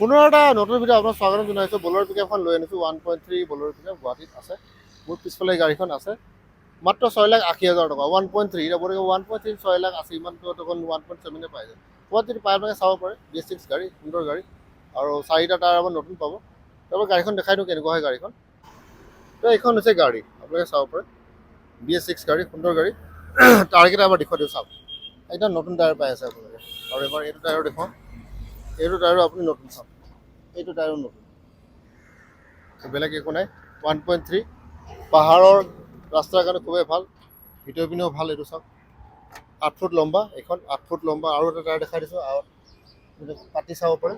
পুনৰ এটা নতুন ভিডিঅ' আপোনাক স্বাগতম জনাইছোঁ। বলেৰ' পিকআপখন লৈ আনিছোঁ 1.3 বলেৰ' পিকআপ গুৱাহাটীত আছে। মোৰ পিছফালে গাড়ীখন আছে মাত্ৰ 6,80,000 টকা 1.3 এতিয়া গতিকে 1.3 6,80,000 ইমানটো তখন 1.7 পাই যায়। ক'ৰবাত যদি পাই আপোনালোকে চাব পাৰে BS6 গাড়ী সুন্দৰ গাড়ী আৰু 4টা টায়াৰ আমাৰ নতুন পাব। তাৰপৰা গাড়ীখন দেখাই দিওঁ কেনেকুৱা হয় গাড়ীখন। তো এইখন হৈছে গাড়ী আপোনালোকে চাব পাৰে BS6 গাড়ী সুন্দৰ গাড়ী টায়াৰকেইটা আমাৰ দেখুৱাই দিওঁ চাওক একদম নতুন টায়াৰ পাই আছে আপোনালোকে। আৰু এবাৰ এইটো টায়াৰ দেখুৱাওঁ এইটো টায়াৰো আপুনি নতুন চাওক এইটো টায়াৰো নতুন বেলেগ একো নাই 1.3 পাহাৰৰ ৰাস্তাৰ কাৰণে খুবেই ভাল ভিতৰৰ পিনেও ভাল এইটো চাওক 8 ফুট লম্বা এইখন 8 ফুট লম্বা আৰু এটা টায়াৰ দেখাই দিছোঁ আৰু কাটি চাব পাৰে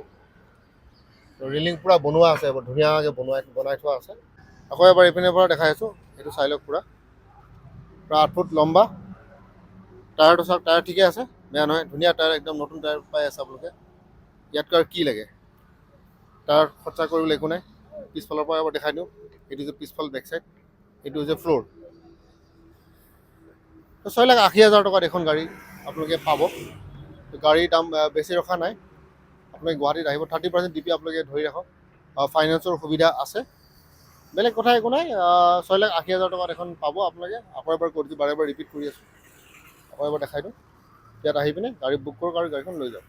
ৰেলিং পূৰা বনোৱা আছে বৰ ধুনীয়াকৈ বনাই থোৱা আছে। আকৌ এবাৰ এইপিনৰ পৰা দেখাই আছোঁ এইটো চাই লওক পূৰা 8 ফুট লম্বা টায়াৰটো চাওক টায়াৰ ঠিকে আছে বেয়া নহয় ধুনীয়া টায়াৰ একদম নতুন টায়াৰ পাই আছে আপোনালোকে ইয়াতকৈ আৰু কি লাগে টায়াৰ খৰচা কৰিবলৈ একো নাই। পিছফালৰ পৰা এবাৰ দেখাই দিওঁ এইটো যে পিছফাল বেক চাইড এইটো হৈছে ফ্ল'ৰ। 6,80,000 টকাত এখন গাড়ী আপোনালোকে পাব। গাড়ীৰ দাম বেছি ৰখা নাই আপোনালোকে গুৱাহাটীত আহিব 30% DP আপোনালোকে ধৰি ৰাখক ফাইনেন্সৰ সুবিধা আছে বেলেগ কথা একো নাই। 6,80,000 টকাত এখন পাব আপোনালোকে। আকৌ এবাৰ কৰি বাৰে বাৰে ৰিপিট কৰি আছোঁ আকৌ এবাৰ দেখাই দিওঁ ইয়াত আহি পিনে গাড়ী বুক কৰক আৰু গাড়ীখন লৈ যাওক।